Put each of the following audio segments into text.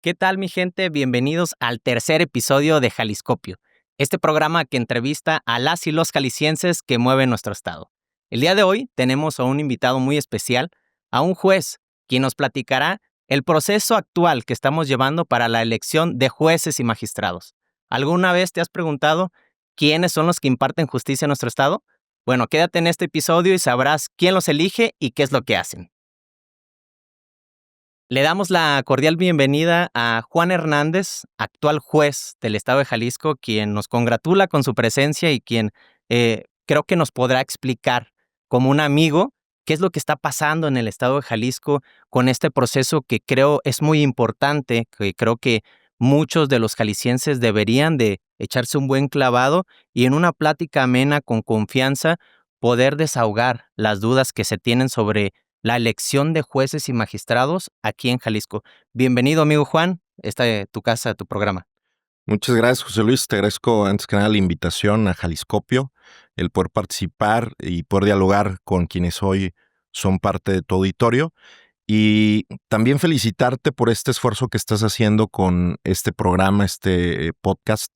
¿Qué tal, mi gente? Bienvenidos al tercer episodio de Jaliscopio, este programa que entrevista a las y los jaliscienses que mueven nuestro estado. El día de hoy tenemos a un invitado muy especial, a un juez, quien nos platicará el proceso actual que estamos llevando para la elección de jueces y magistrados. ¿Alguna vez te has preguntado quiénes son los que imparten justicia en nuestro estado? Bueno, quédate en este episodio y sabrás quién los elige y qué es lo que hacen. Le damos la cordial bienvenida a Juan Hernández, actual juez del estado de Jalisco, quien nos congratula con su presencia y quien creo que nos podrá explicar como un amigo qué es lo que está pasando en el estado de Jalisco con este proceso que creo es muy importante, que creo que muchos de los jaliscienses deberían de echarse un buen clavado y en una plática amena con confianza poder desahogar las dudas que se tienen sobre la elección de jueces y magistrados aquí en Jalisco. Bienvenido, amigo Juan. Esta es tu casa, tu programa. Muchas gracias, José Luis. Te agradezco antes que nada la invitación a Jaliscopio, el poder participar y poder dialogar con quienes hoy son parte de tu auditorio. Y también felicitarte por este esfuerzo que estás haciendo con este programa, este podcast,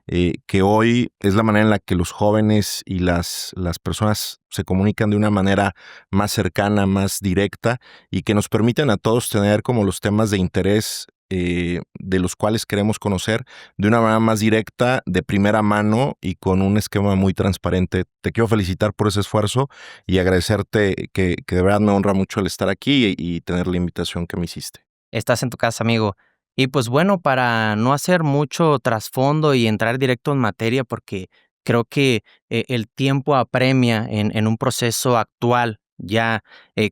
que hoy es la manera en la que los jóvenes y las personas se comunican de una manera más cercana, más directa y que nos permiten a todos tener como los temas de interés de los cuales queremos conocer de una manera más directa, de primera mano y con un esquema muy transparente. Te quiero felicitar por ese esfuerzo y agradecerte que de verdad me honra mucho el estar aquí y tener la invitación que me hiciste. Estás en tu casa, amigo. Y pues bueno, para no hacer mucho trasfondo y entrar directo en materia, porque creo que el tiempo apremia en un proceso actual, ya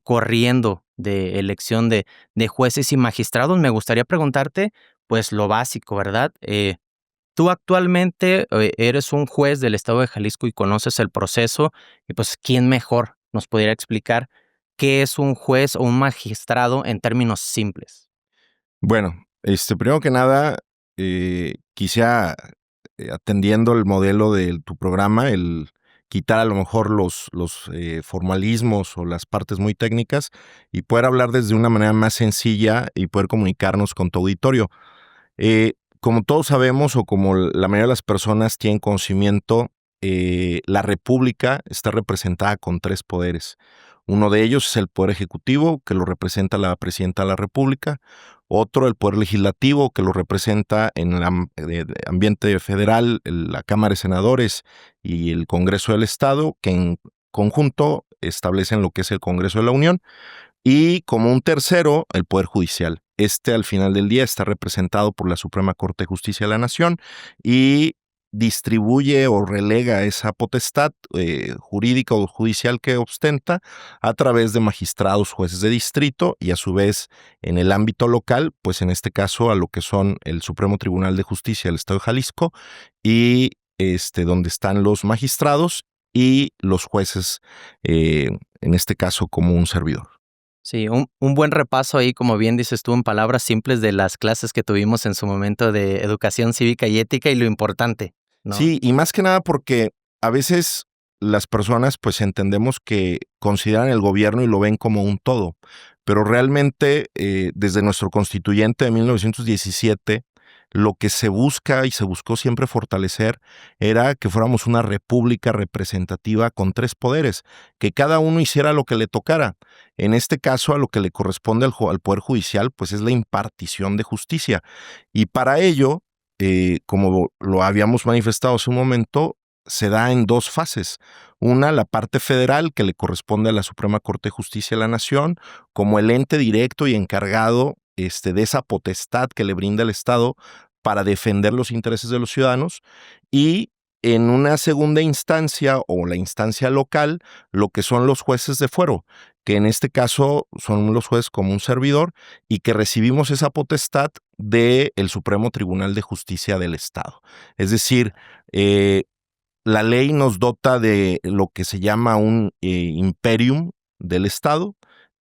corriendo de elección de jueces y magistrados, me gustaría preguntarte, pues lo básico, ¿verdad? Tú actualmente eres un juez del estado de Jalisco y conoces el proceso, y pues, ¿quién mejor nos pudiera explicar qué es un juez o un magistrado en términos simples? Bueno, primero que nada, quisiera, atendiendo el modelo de tu programa, el quitar a lo mejor los formalismos o las partes muy técnicas y poder hablar desde una manera más sencilla y poder comunicarnos con tu auditorio. Como todos sabemos o como la mayoría de las personas tienen conocimiento, la República está representada con tres poderes. Uno de ellos es el Poder Ejecutivo, que lo representa la Presidenta de la República. Otro, el Poder Legislativo, que lo representa en el ambiente federal, la Cámara de Senadores y el Congreso del Estado, que en conjunto establecen lo que es el Congreso de la Unión. Y como un tercero, el Poder Judicial. Al final del día, está representado por la Suprema Corte de Justicia de la Nación y distribuye o relega esa potestad jurídica o judicial que ostenta a través de magistrados, jueces de distrito y a su vez en el ámbito local, pues en este caso a lo que son el Supremo Tribunal de Justicia del Estado de Jalisco y donde están los magistrados y los jueces, en este caso como un servidor. Sí, un buen repaso ahí, como bien dices tú, en palabras simples de las clases que tuvimos en su momento de educación cívica y ética y lo importante, ¿no? Sí, y más que nada porque a veces las personas pues entendemos que consideran el gobierno y lo ven como un todo, pero realmente desde nuestro constituyente de 1917 lo que se busca y se buscó siempre fortalecer era que fuéramos una república representativa con tres poderes, que cada uno hiciera lo que le tocara. En este caso, a lo que le corresponde al Poder Judicial, pues es la impartición de justicia. Y para ello, como lo habíamos manifestado hace un momento, se da en dos fases. Una, la parte federal, que le corresponde a la Suprema Corte de Justicia de la Nación, como el ente directo y encargado de esa potestad que le brinda el Estado para defender los intereses de los ciudadanos. Y en una segunda instancia, o la instancia local, lo que son los jueces de fuero, que en este caso son los jueces como un servidor y que recibimos esa potestad del Supremo Tribunal de Justicia del Estado. Es decir, la ley nos dota de lo que se llama un imperium del Estado,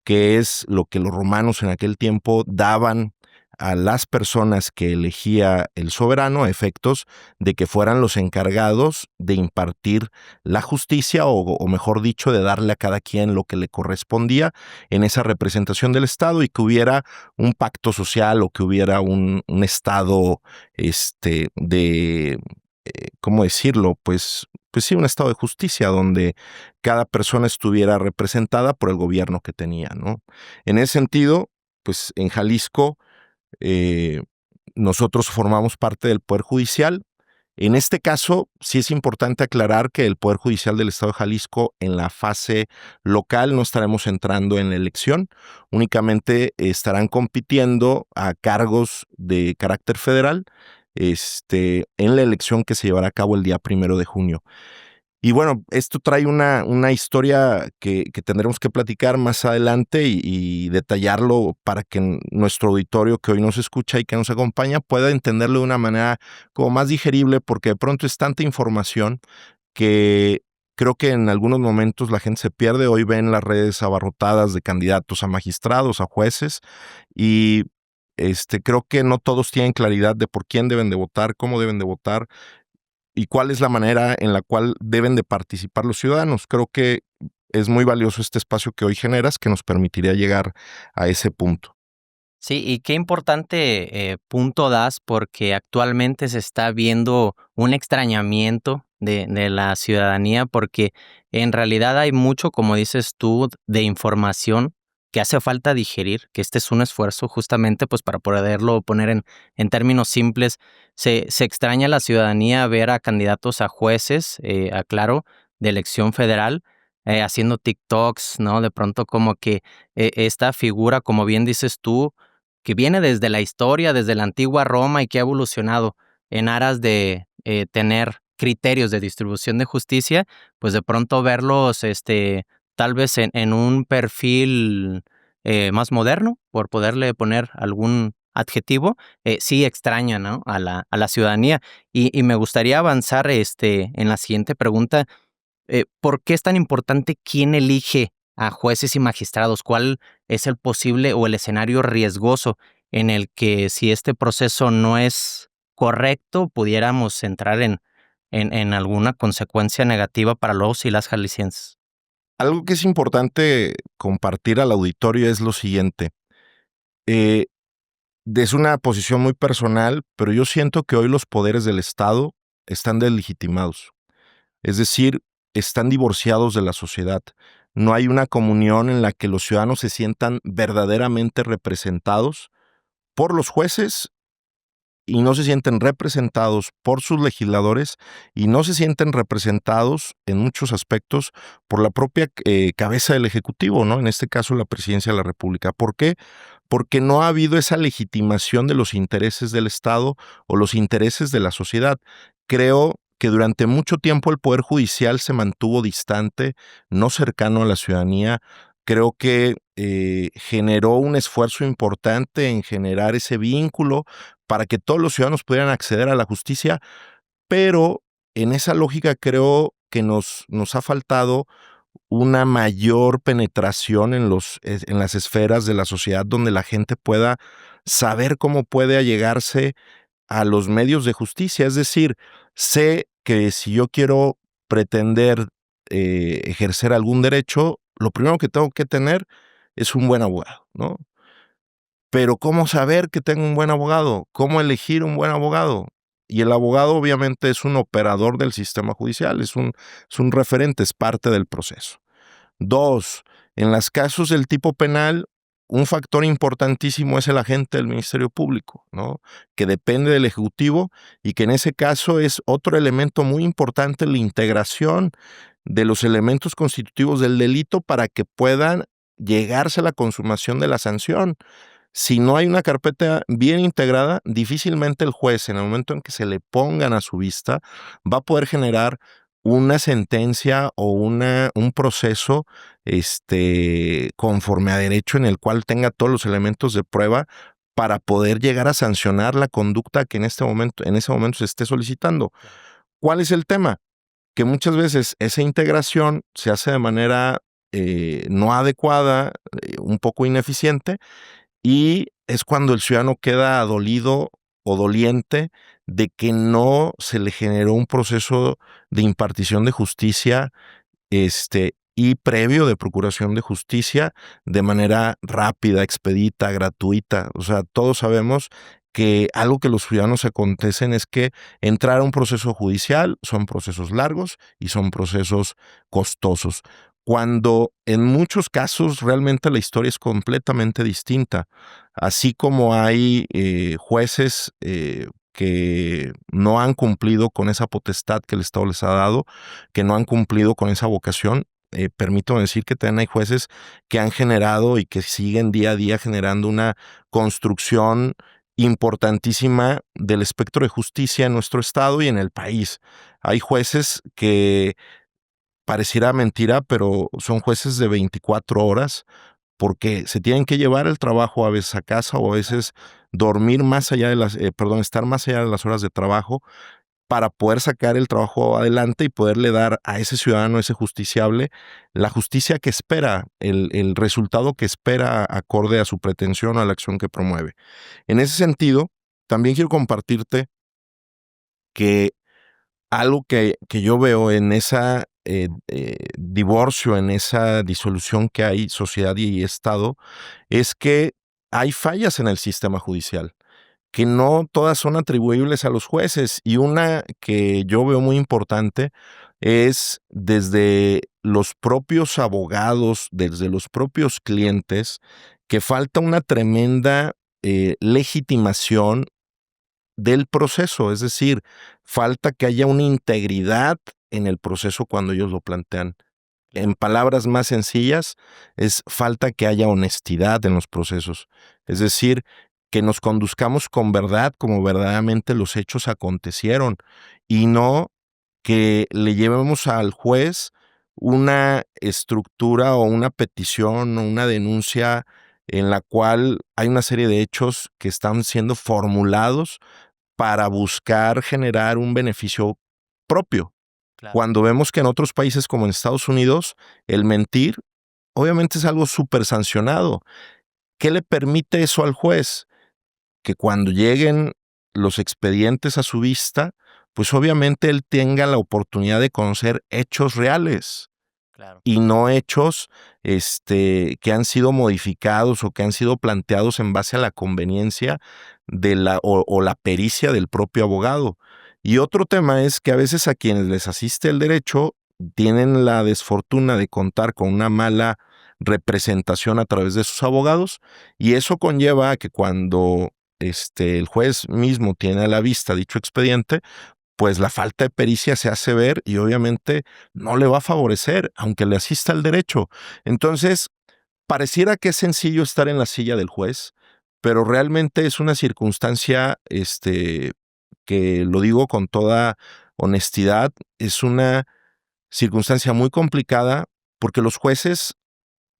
que es lo que los romanos en aquel tiempo daban a las personas que elegía el soberano a efectos de que fueran los encargados de impartir la justicia o mejor dicho, de darle a cada quien lo que le correspondía en esa representación del Estado y que hubiera un pacto social o que hubiera un estado de, ¿cómo decirlo? Pues sí, un estado de justicia donde cada persona estuviera representada por el gobierno que tenía, ¿no? En ese sentido, pues en Jalisco eh, nosotros formamos parte del Poder Judicial. En este caso, sí es importante aclarar que el Poder Judicial del Estado de Jalisco en la fase local no estaremos entrando en la elección, únicamente estarán compitiendo a cargos de carácter federal en la elección que se llevará a cabo el día 1 de junio. Y bueno, esto trae una historia que tendremos que platicar más adelante y detallarlo para que nuestro auditorio que hoy nos escucha y que nos acompaña pueda entenderlo de una manera como más digerible, porque de pronto es tanta información que creo que en algunos momentos la gente se pierde. Hoy ven las redes abarrotadas de candidatos a magistrados, a jueces, y creo que no todos tienen claridad de por quién deben de votar, cómo deben de votar y cuál es la manera en la cual deben de participar los ciudadanos. Creo que es muy valioso este espacio que hoy generas que nos permitiría llegar a ese punto. Sí, y qué importante punto das porque actualmente se está viendo un extrañamiento de la ciudadanía porque en realidad hay mucho, como dices tú, de información que hace falta digerir, que este es un esfuerzo justamente pues para poderlo poner en términos simples. Se extraña a la ciudadanía ver a candidatos a jueces, aclaro, de elección federal, haciendo TikToks, ¿no? De pronto como que esta figura, como bien dices tú, que viene desde la historia, desde la antigua Roma y que ha evolucionado en aras de tener criterios de distribución de justicia, pues de pronto verlos tal vez en un perfil más moderno, por poderle poner algún adjetivo, sí extraña, ¿no? a la ciudadanía. Y me gustaría avanzar en la siguiente pregunta. ¿Por qué es tan importante quién elige a jueces y magistrados? ¿Cuál es el posible o el escenario riesgoso en el que si este proceso no es correcto, pudiéramos entrar en alguna consecuencia negativa para los y las jaliscienses? Algo que es importante compartir al auditorio es lo siguiente. Eh, es una posición muy personal, pero yo siento que hoy los poderes del Estado están deslegitimados. Es decir, están divorciados de la sociedad. No hay una comunión en la que los ciudadanos se sientan verdaderamente representados por los jueces y no se sienten representados por sus legisladores y no se sienten representados en muchos aspectos por la propia cabeza del Ejecutivo, ¿no? En este caso, la Presidencia de la República. ¿Por qué? Porque no ha habido esa legitimación de los intereses del Estado o los intereses de la sociedad. Creo que durante mucho tiempo el Poder Judicial se mantuvo distante, no cercano a la ciudadanía. Creo que generó un esfuerzo importante en generar ese vínculo para que todos los ciudadanos pudieran acceder a la justicia, pero en esa lógica creo que nos ha faltado una mayor penetración en las esferas de la sociedad donde la gente pueda saber cómo puede allegarse a los medios de justicia. Es decir, sé que si yo quiero pretender ejercer algún derecho, lo primero que tengo que tener es un buen abogado, ¿no? Pero ¿cómo saber que tengo un buen abogado? ¿Cómo elegir un buen abogado? Y el abogado obviamente es un operador del sistema judicial, es un referente, es parte del proceso. Dos, en los casos del tipo penal, un factor importantísimo es el agente del Ministerio Público, ¿no? Que depende del Ejecutivo y que en ese caso es otro elemento muy importante, la integración de los elementos constitutivos del delito para que puedan llegarse a la consumación de la sanción. Si no hay una carpeta bien integrada, difícilmente el juez, en el momento en que se le pongan a su vista, va a poder generar una sentencia o un proceso conforme a derecho en el cual tenga todos los elementos de prueba para poder llegar a sancionar la conducta que en ese momento se esté solicitando. ¿Cuál es el tema? Que muchas veces esa integración se hace de manera no adecuada, un poco ineficiente, y es cuando el ciudadano queda dolido o doliente de que no se le generó un proceso de impartición de justicia y previo de procuración de justicia de manera rápida, expedita, gratuita. O sea, todos sabemos que algo que los ciudadanos acontecen es que entrar a un proceso judicial son procesos largos y son procesos costosos. Cuando en muchos casos realmente la historia es completamente distinta. Así como hay jueces que no han cumplido con esa potestad que el Estado les ha dado, que no han cumplido con esa vocación. Permito decir que también hay jueces que han generado y que siguen día a día generando una construcción importantísima del espectro de justicia en nuestro estado y en el país. Hay jueces que pareciera mentira, pero son jueces de 24 horas porque se tienen que llevar el trabajo a veces a casa o a veces dormir más allá de estar más allá de las horas de trabajo para poder sacar el trabajo adelante y poderle dar a ese ciudadano, ese justiciable, la justicia que espera, el resultado que espera acorde a su pretensión o a la acción que promueve. En ese sentido, también quiero compartirte que algo que yo veo en esa divorcio, en esa disolución que hay sociedad y Estado, es que hay fallas en el sistema judicial que no todas son atribuibles a los jueces. Y una que yo veo muy importante es desde los propios abogados, desde los propios clientes, que falta una tremenda legitimación del proceso, es decir, falta que haya una integridad en el proceso cuando ellos lo plantean. En palabras más sencillas, es falta que haya honestidad en los procesos. Es decir, que nos conduzcamos con verdad como verdaderamente los hechos acontecieron y no que le llevemos al juez una estructura o una petición o una denuncia en la cual hay una serie de hechos que están siendo formulados para buscar generar un beneficio propio. Claro. Cuando vemos que en otros países como en Estados Unidos, el mentir obviamente es algo súper sancionado. ¿Qué le permite eso al juez? Que cuando lleguen los expedientes a su vista, pues obviamente él tenga la oportunidad de conocer hechos reales Claro. y no hechos que han sido modificados o que han sido planteados en base a la conveniencia de o la pericia del propio abogado. Y otro tema es que a veces a quienes les asiste el derecho tienen la desfortuna de contar con una mala representación a través de sus abogados y eso conlleva a que cuando el juez mismo tiene a la vista dicho expediente, pues la falta de pericia se hace ver y obviamente no le va a favorecer, aunque le asista el derecho. Entonces, pareciera que es sencillo estar en la silla del juez, pero realmente es una circunstancia, que lo digo con toda honestidad, es una circunstancia muy complicada porque los jueces,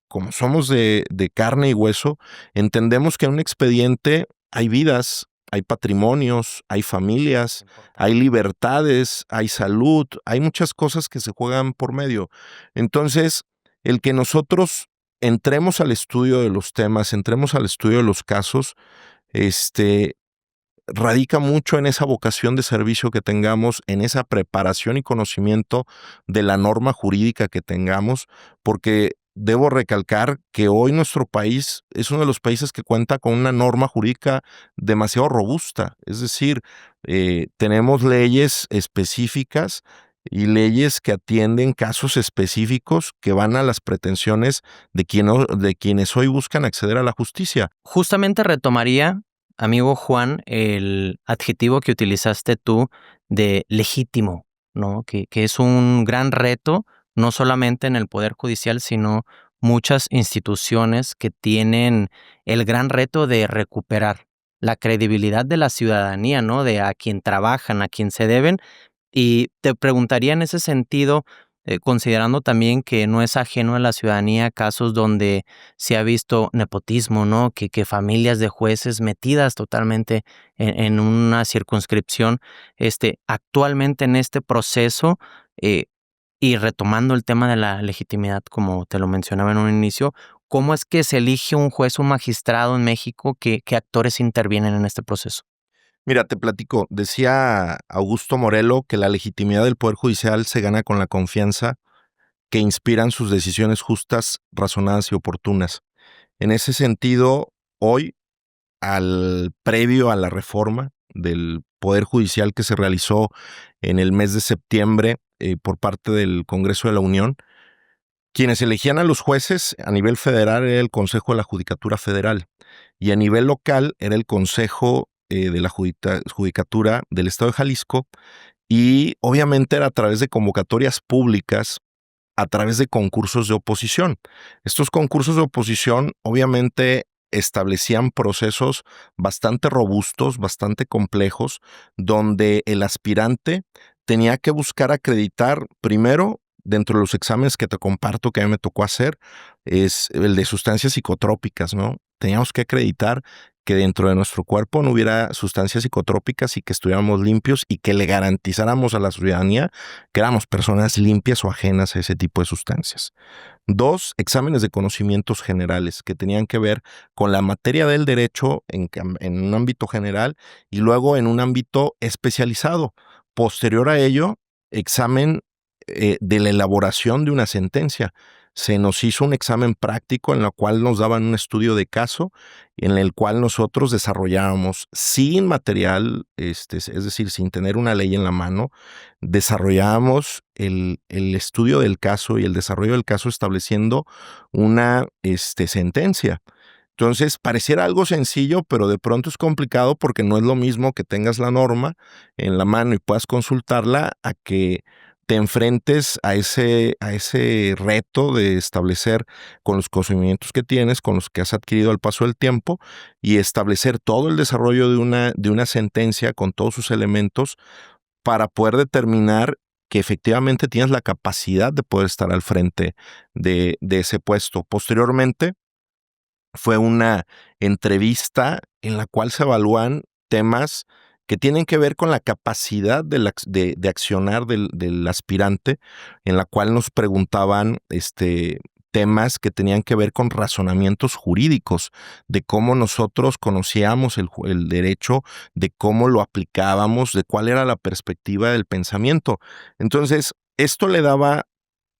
como somos de carne y hueso, entendemos que en un expediente hay vidas, hay patrimonios, hay familias, hay libertades, hay salud, hay muchas cosas que se juegan por medio. Entonces, el que nosotros entremos al estudio de los temas, entremos al estudio de los casos, este, radica mucho en esa vocación de servicio que tengamos, en esa preparación y conocimiento de la norma jurídica que tengamos, porque debo recalcar que hoy nuestro país es uno de los países que cuenta con una norma jurídica demasiado robusta, es decir, tenemos leyes específicas y leyes que atienden casos específicos que van a las pretensiones de quienes hoy buscan acceder a la justicia. Justamente retomaría, amigo Juan, el adjetivo que utilizaste tú de legítimo, ¿no? Que es un gran reto, no solamente en el Poder Judicial, sino muchas instituciones que tienen el gran reto de recuperar la credibilidad de la ciudadanía, ¿no? De a quien trabajan, a quien se deben. Y te preguntaría en ese sentido, considerando también que no es ajeno a la ciudadanía casos donde se ha visto nepotismo, ¿no? Que familias de jueces metidas totalmente en una circunscripción, actualmente en este proceso, y retomando el tema de la legitimidad, como te lo mencionaba en un inicio, ¿Cómo es que se elige un juez o un magistrado en México? ¿Qué actores intervienen en este proceso? Mira, te platico. Decía Augusto Morelo que la legitimidad del Poder Judicial se gana con la confianza que inspiran sus decisiones justas, razonadas y oportunas. En ese sentido, hoy, al previo a la reforma del Poder Judicial que se realizó en el mes de septiembre por parte del Congreso de la Unión, quienes elegían a los jueces a nivel federal era el Consejo de la Judicatura Federal y a nivel local era el Consejo de la Judicatura del Estado de Jalisco, y obviamente era a través de convocatorias públicas, a través de concursos de oposición. Estos concursos de oposición obviamente establecían procesos bastante robustos, bastante complejos, donde el aspirante tenía que buscar acreditar primero, dentro de los exámenes que te comparto que a mí me tocó hacer, es el de sustancias psicotrópicas, ¿no? Teníamos que acreditar que dentro de nuestro cuerpo no hubiera sustancias psicotrópicas y que estuviéramos limpios y que le garantizáramos a la ciudadanía que éramos personas limpias o ajenas a ese tipo de sustancias. Dos, exámenes de conocimientos generales que tenían que ver con la materia del derecho en un ámbito general y luego en un ámbito especializado. Posterior a ello, examen de la elaboración de una sentencia. Se nos hizo un examen práctico en el cual nos daban un estudio de caso, en el cual nosotros desarrollábamos sin material, es decir, sin tener una ley en la mano, desarrollábamos el estudio del caso y el desarrollo del caso estableciendo una sentencia. Entonces, pareciera algo sencillo, pero de pronto es complicado porque no es lo mismo que tengas la norma en la mano y puedas consultarla a que te enfrentes a ese reto de establecer con los conocimientos que tienes, con los que has adquirido al paso del tiempo, y establecer todo el desarrollo de una sentencia con todos sus elementos para poder determinar que efectivamente tienes la capacidad de poder estar al frente de ese puesto. Posteriormente, fue una entrevista en la cual se evalúan temas que tienen que ver con la capacidad de accionar del aspirante, en la cual nos preguntaban temas que tenían que ver con razonamientos jurídicos, de cómo nosotros conocíamos el derecho, de cómo lo aplicábamos, de cuál era la perspectiva del pensamiento. Entonces, esto le daba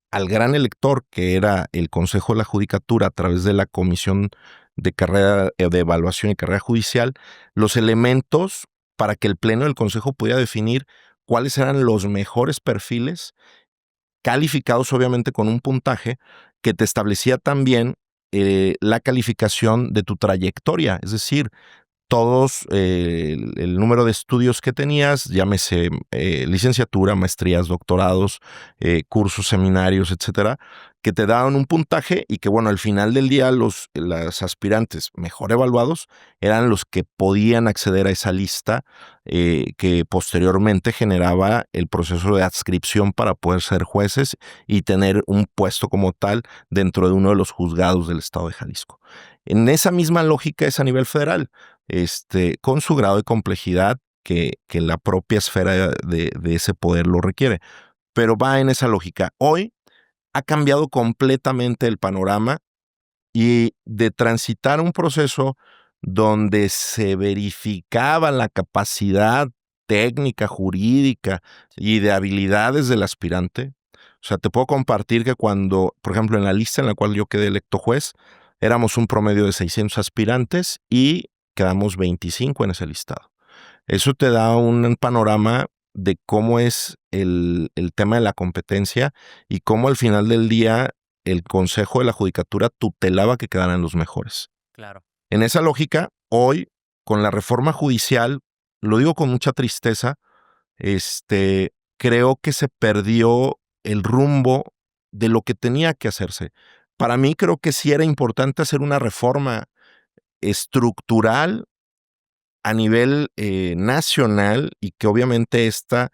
al gran elector, que era el Consejo de la Judicatura, a través de la Comisión de Carrera de Evaluación y Carrera Judicial, los elementos para que el Pleno del Consejo pudiera definir cuáles eran los mejores perfiles, calificados obviamente con un puntaje que te establecía también la calificación de tu trayectoria, es decir, todos el número de estudios que tenías, llámese licenciatura, maestrías, doctorados, cursos, seminarios, etcétera, que te daban un puntaje y que, bueno, al final del día los aspirantes mejor evaluados eran los que podían acceder a esa lista que posteriormente generaba el proceso de adscripción para poder ser jueces y tener un puesto como tal dentro de uno de los juzgados del estado de Jalisco. En esa misma lógica es a nivel federal, con su grado de complejidad que la propia esfera de ese poder lo requiere. Pero va en esa lógica. Hoy ha cambiado completamente el panorama y de transitar un proceso donde se verificaba la capacidad técnica, jurídica y de habilidades del aspirante. O sea, te puedo compartir que cuando, por ejemplo, en la lista en la cual yo quedé electo juez, éramos un promedio de 600 aspirantes y quedamos 25 en ese listado. Eso te da un panorama de cómo es el tema de la competencia y cómo al final del día el Consejo de la Judicatura tutelaba que quedaran los mejores. Claro. En esa lógica, hoy, con la reforma judicial, lo digo con mucha tristeza, creo que se perdió el rumbo de lo que tenía que hacerse. Para mí creo que sí era importante hacer una reforma estructural a nivel nacional y que obviamente esta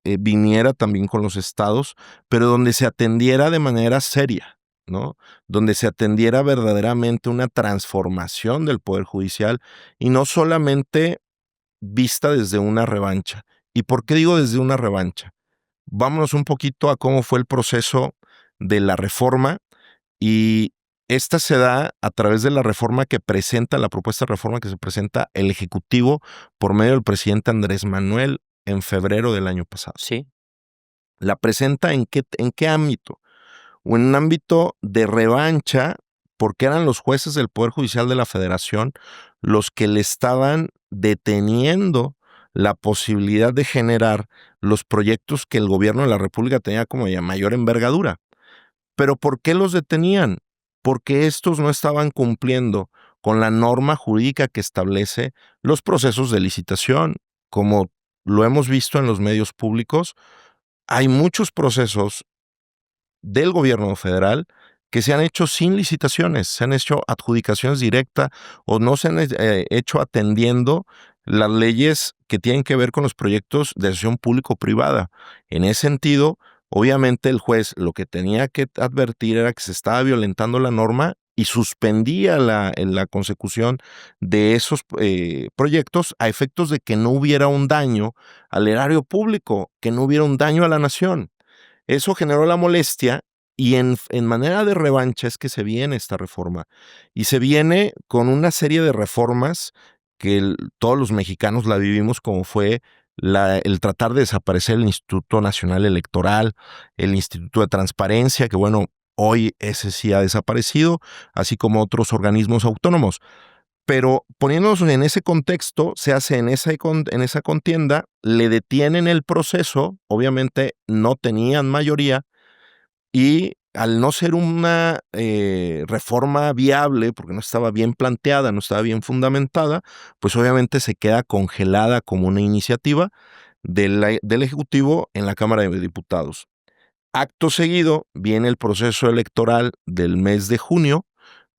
viniera también con los estados, pero donde se atendiera de manera seria, ¿no? Donde se atendiera verdaderamente una transformación del Poder Judicial y no solamente vista desde una revancha. ¿Y por qué digo desde una revancha? Vámonos un poquito a cómo fue el proceso de la reforma y Esta se da a través de la reforma que presenta, la propuesta de reforma que se presenta el Ejecutivo por medio del presidente Andrés Manuel en febrero del año pasado. Sí. ¿La presenta en qué ámbito? O en un ámbito de revancha, porque eran los jueces del Poder Judicial de la Federación los que le estaban deteniendo la posibilidad de generar los proyectos que el gobierno de la República tenía como de mayor envergadura. ¿Pero por qué los detenían? Porque estos no estaban cumpliendo con la norma jurídica que establece los procesos de licitación. Como lo hemos visto en los medios públicos, hay muchos procesos del gobierno federal que se han hecho sin licitaciones, se han hecho adjudicaciones directas o no se han hecho atendiendo las leyes que tienen que ver con los proyectos de asociación público-privada. En ese sentido, obviamente el juez lo que tenía que advertir era que se estaba violentando la norma y suspendía la consecución de esos proyectos a efectos de que no hubiera un daño al erario público, que no hubiera un daño a la nación. Eso generó la molestia y en manera de revancha es que se viene esta reforma. Y se viene con una serie de reformas que todos los mexicanos la vivimos, como fue el tratar de desaparecer el Instituto Nacional Electoral, el Instituto de Transparencia, que bueno, hoy ese sí ha desaparecido, así como otros organismos autónomos. Pero poniéndonos en ese contexto, se hace en esa contienda, le detienen el proceso, obviamente no tenían mayoría, y al no ser una reforma viable, porque no estaba bien planteada, no estaba bien fundamentada, pues obviamente se queda congelada como una iniciativa del Ejecutivo en la Cámara de Diputados. Acto seguido viene el proceso electoral del mes de junio,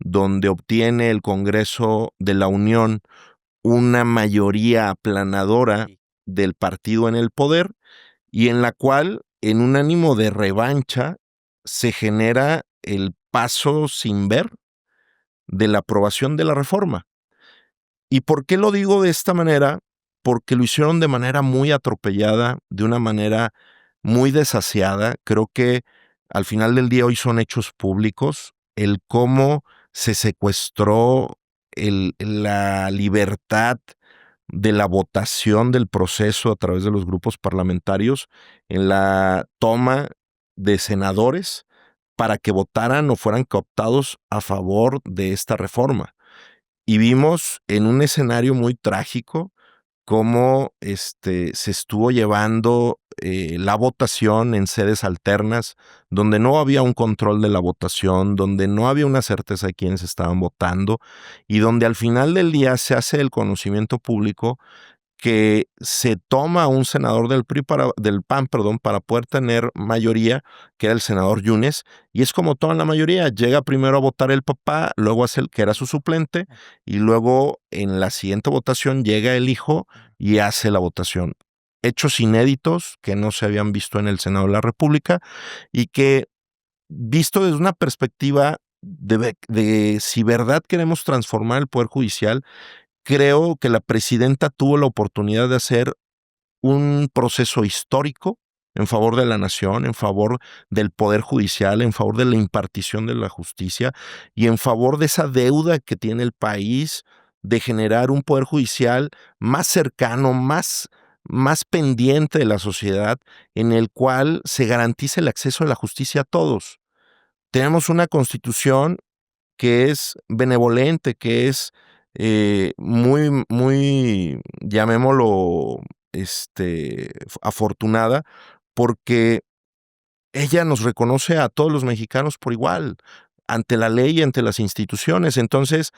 donde obtiene el Congreso de la Unión una mayoría aplanadora del partido en el poder y en la cual, en un ánimo de revancha, se genera el paso sin ver de la aprobación de la reforma. ¿Y por qué lo digo de esta manera? Porque lo hicieron de manera muy atropellada, de una manera muy desasiada. Creo que al final del día hoy son hechos públicos el cómo se secuestró la libertad de la votación del proceso a través de los grupos parlamentarios en la toma de senadores para que votaran o fueran cooptados a favor de esta reforma. Y vimos en un escenario muy trágico cómo se estuvo llevando la votación en sedes alternas, donde no había un control de la votación, donde no había una certeza de quiénes estaban votando, y donde al final del día se hace el conocimiento público que se toma a un senador del PAN, para poder tener mayoría, que era el senador Yunes, y es como toda la mayoría, llega primero a votar el papá, luego hace el que era su suplente, y luego en la siguiente votación llega el hijo y hace la votación. Hechos inéditos que no se habían visto en el Senado de la República y que, visto desde una perspectiva de si verdad queremos transformar el Poder Judicial, creo que la presidenta tuvo la oportunidad de hacer un proceso histórico en favor de la nación, en favor del poder judicial, en favor de la impartición de la justicia y en favor de esa deuda que tiene el país de generar un poder judicial más cercano, más pendiente de la sociedad, en el cual se garantice el acceso a la justicia a todos. Tenemos una constitución que es benevolente, que es muy, llamémoslo, afortunada, porque ella nos reconoce a todos los mexicanos por igual, ante la ley y ante las instituciones. Entonces,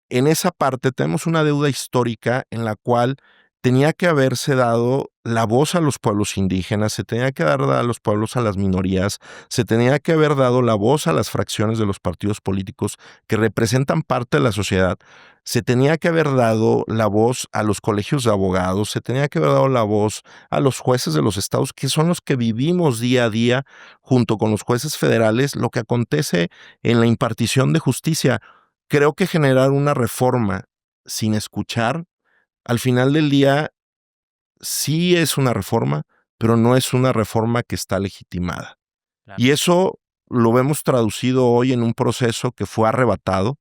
en esa parte tenemos una deuda histórica en la cual tenía que haberse dado la voz a los pueblos indígenas, se tenía que dar a los pueblos, a las minorías, se tenía que haber dado la voz a las fracciones de los partidos políticos que representan parte de la sociedad, se tenía que haber dado la voz a los colegios de abogados, se tenía que haber dado la voz a los jueces de los estados, que son los que vivimos día a día junto con los jueces federales, lo que acontece en la impartición de justicia. Creo que generar una reforma sin escuchar, al final del día, sí es una reforma, pero no es una reforma que está legitimada. Claro. Y eso lo vemos traducido hoy en un proceso que fue arrebatado,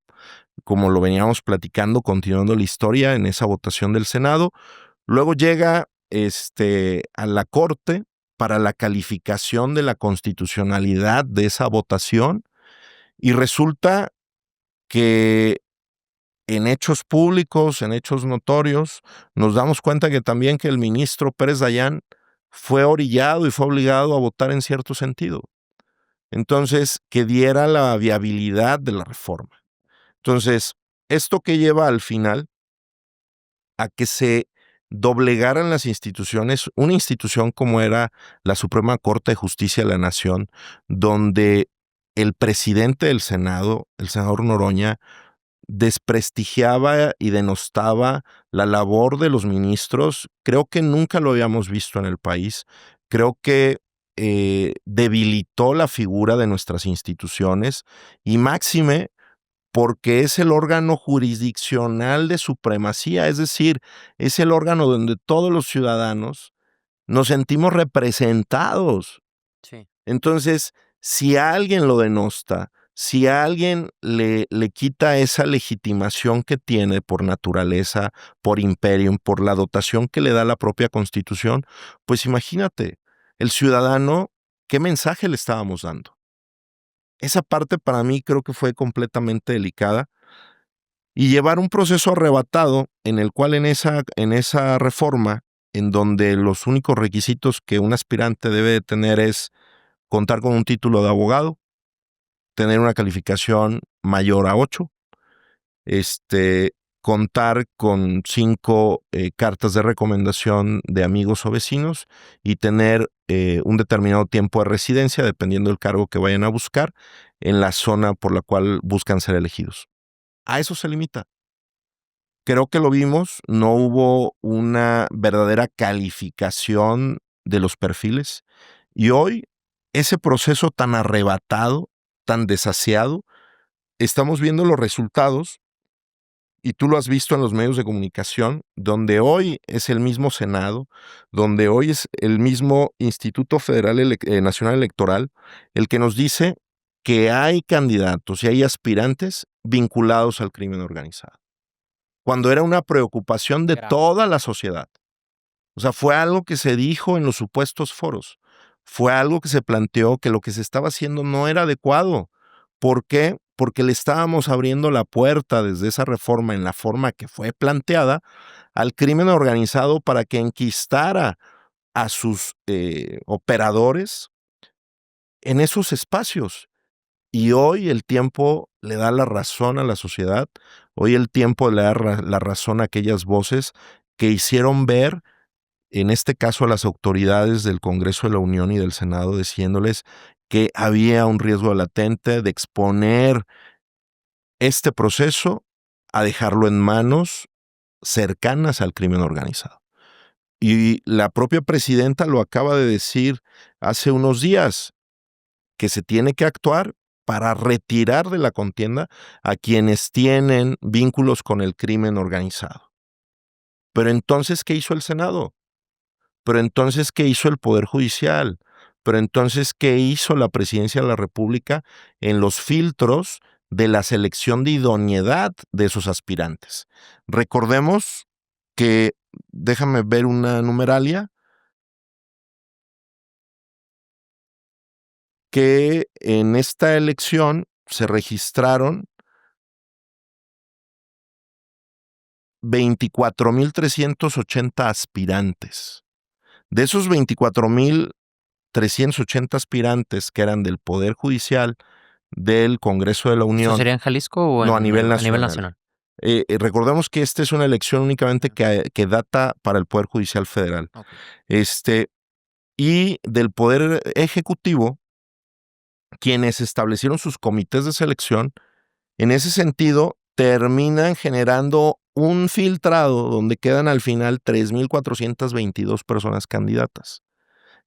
como lo veníamos platicando, continuando la historia en esa votación del Senado. Luego llega a la Corte para la calificación de la constitucionalidad de esa votación y resulta que en hechos públicos, en hechos notorios, nos damos cuenta que también que el ministro Pérez Dayán fue orillado y fue obligado a votar en cierto sentido. Entonces, que diera la viabilidad de la reforma. Entonces, esto que lleva al final a que se doblegaran las instituciones, una institución como era la Suprema Corte de Justicia de la Nación, donde el presidente del Senado, el senador Noroña, desprestigiaba y denostaba la labor de los ministros. Creo que nunca lo habíamos visto en el país. Creo que debilitó la figura de nuestras instituciones y máxime porque es el órgano jurisdiccional de supremacía, es decir, es el órgano donde todos los ciudadanos nos sentimos representados. Sí. Entonces, si a alguien lo denosta, si a alguien le quita esa legitimación que tiene por naturaleza, por imperium, por la dotación que le da la propia Constitución, pues imagínate, el ciudadano, ¿qué mensaje le estábamos dando? Esa parte para mí creo que fue completamente delicada y llevar un proceso arrebatado en el cual en esa reforma, en donde los únicos requisitos que un aspirante debe de tener es contar con un título de abogado, tener una calificación mayor a 8, contar con 5 cartas de recomendación de amigos o vecinos y tener un determinado tiempo de residencia, dependiendo del cargo que vayan a buscar, en la zona por la cual buscan ser elegidos. A eso se limita. Creo que lo vimos, no hubo una verdadera calificación de los perfiles y hoy ese proceso tan arrebatado, tan desasiado, estamos viendo los resultados y tú lo has visto en los medios de comunicación, donde hoy es el mismo Senado, donde hoy es el mismo Instituto Federal Nacional Electoral, el que nos dice que hay candidatos y hay aspirantes vinculados al crimen organizado, cuando era una preocupación de toda la sociedad. O sea, fue algo que se dijo en los supuestos foros, fue algo que se planteó que lo que se estaba haciendo no era adecuado. ¿Por qué? Porque le estábamos abriendo la puerta desde esa reforma en la forma que fue planteada al crimen organizado para que enquistara a sus operadores en esos espacios. Y hoy el tiempo le da la razón a la sociedad, hoy el tiempo le da la razón a aquellas voces que hicieron ver, en este caso a las autoridades del Congreso de la Unión y del Senado, diciéndoles que había un riesgo latente de exponer este proceso a dejarlo en manos cercanas al crimen organizado. Y la propia presidenta lo acaba de decir hace unos días, que se tiene que actuar para retirar de la contienda a quienes tienen vínculos con el crimen organizado. Pero entonces, ¿qué hizo el Senado? Pero entonces, ¿qué hizo el Poder Judicial? Pero entonces, ¿qué hizo la Presidencia de la República en los filtros de la selección de idoneidad de esos aspirantes? Recordemos que, déjame ver una numeralia, que en esta elección se registraron 24,380 aspirantes. De esos 24,380 aspirantes que eran del Poder Judicial, del Congreso de la Unión. ¿Eso sería en Jalisco o no, a nivel nacional? a nivel nacional? Recordemos que esta es una elección únicamente que data para el Poder Judicial Federal. Okay. Y del Poder Ejecutivo, quienes establecieron sus comités de selección, en ese sentido, terminan generando un filtrado donde quedan al final 3,422 personas candidatas,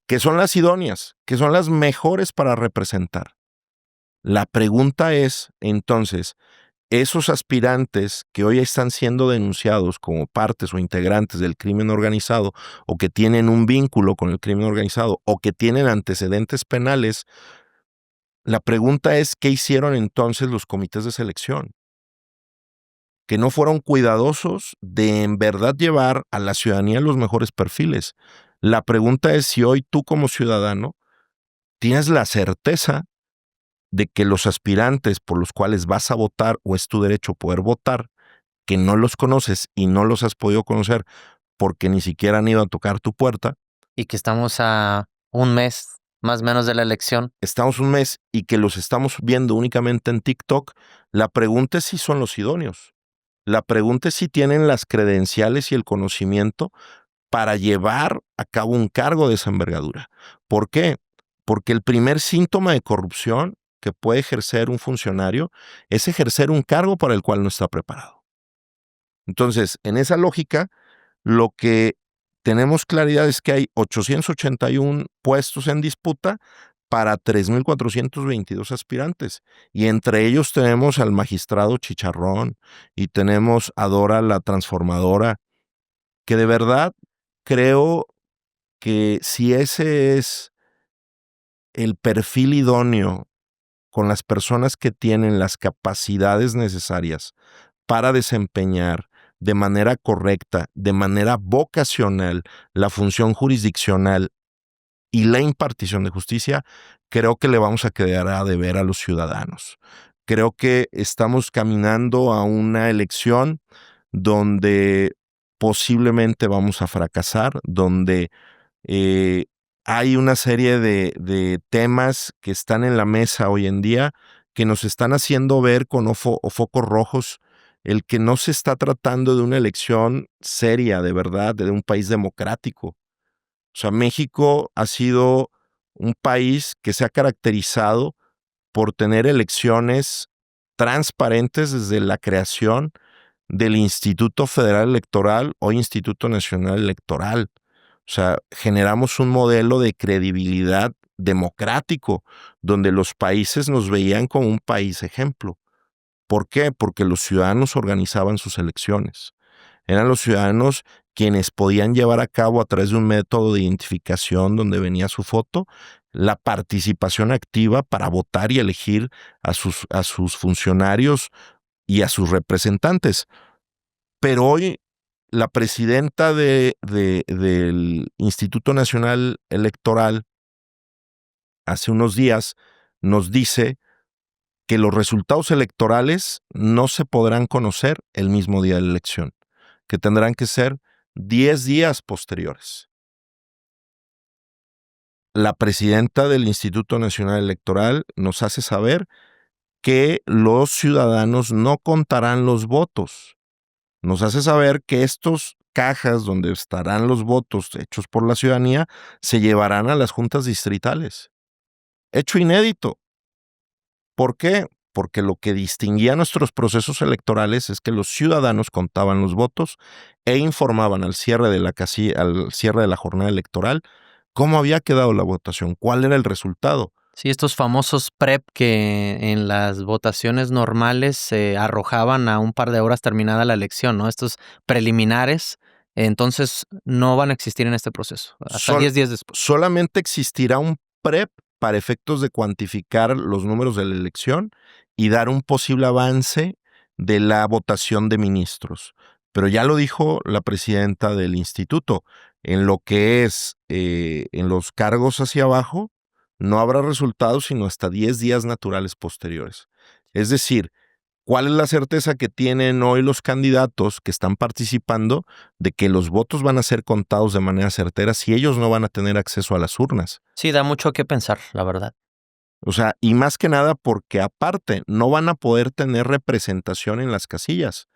que son las idóneas, que son las mejores para representar. La pregunta es, entonces, esos aspirantes que hoy están siendo denunciados como partes o integrantes del crimen organizado, o que tienen un vínculo con el crimen organizado, o que tienen antecedentes penales, La pregunta es, ¿qué hicieron entonces los comités de selección? Que no fueron cuidadosos de en verdad llevar a la ciudadanía los mejores perfiles. La pregunta es si hoy tú como ciudadano tienes la certeza de que los aspirantes por los cuales vas a votar o es tu derecho poder votar, que no los conoces y no los has podido conocer porque ni siquiera han ido a tocar tu puerta. Y que estamos a un mes más o menos de la elección. Estamos un mes y que los estamos viendo únicamente en TikTok. La pregunta es si son los idóneos. La pregunta es si tienen las credenciales y el conocimiento para llevar a cabo un cargo de esa envergadura. ¿Por qué? Porque el primer síntoma de corrupción que puede ejercer un funcionario es ejercer un cargo para el cual no está preparado. Entonces, en esa lógica, lo que tenemos claridad es que hay 881 puestos en disputa para 3,422 aspirantes. Y entre ellos tenemos al magistrado Chicharrón y tenemos a Dora la transformadora, que de verdad creo que si ese es el perfil idóneo con las personas que tienen las capacidades necesarias para desempeñar de manera correcta, de manera vocacional, la función jurisdiccional y la impartición de justicia, creo que le vamos a quedar a deber a los ciudadanos. Creo que estamos caminando a una elección donde posiblemente vamos a fracasar, donde eh, hay una serie de temas que están en la mesa hoy en día que nos están haciendo ver con focos rojos el que no se está tratando de una elección seria, de verdad, de un país democrático. O sea, México ha sido un país que se ha caracterizado por tener elecciones transparentes desde la creación del Instituto Federal Electoral o Instituto Nacional Electoral. O sea, generamos un modelo de credibilidad democrático donde los países nos veían como un país ejemplo. ¿Por qué? Porque los ciudadanos organizaban sus elecciones. Eran los ciudadanos quienes podían llevar a cabo a través de un método de identificación donde venía su foto, la participación activa para votar y elegir a sus funcionarios y a sus representantes. Pero hoy la presidenta del Instituto Nacional Electoral hace unos días nos dice que los resultados electorales no se podrán conocer el mismo día de la elección, que tendrán que ser 10 días posteriores. La presidenta del Instituto Nacional Electoral nos hace saber que los ciudadanos no contarán los votos. Nos hace saber que estos cajas donde estarán los votos hechos por la ciudadanía se llevarán a las juntas distritales. Hecho inédito. ¿Por qué? Porque lo que distinguía nuestros procesos electorales es que los ciudadanos contaban los votos e informaban al cierre de al cierre de la jornada electoral cómo había quedado la votación, cuál era el resultado. Sí, estos famosos PREP que en las votaciones normales se arrojaban a un par de horas terminada la elección, ¿no? Estos preliminares, entonces no van a existir en este proceso, hasta 10 días después. Solamente existirá un PREP para efectos de cuantificar los números de la elección y dar un posible avance de la votación de ministros. Pero ya lo dijo la presidenta del instituto, en lo que es en los cargos hacia abajo, no habrá resultados sino hasta 10 días naturales posteriores. Es decir, ¿cuál es la certeza que tienen hoy los candidatos que están participando de que los votos van a ser contados de manera certera si ellos no van a tener acceso a las urnas? Sí, da mucho que pensar, la verdad. O sea, y más que nada porque aparte no van a poder tener representación en las casillas.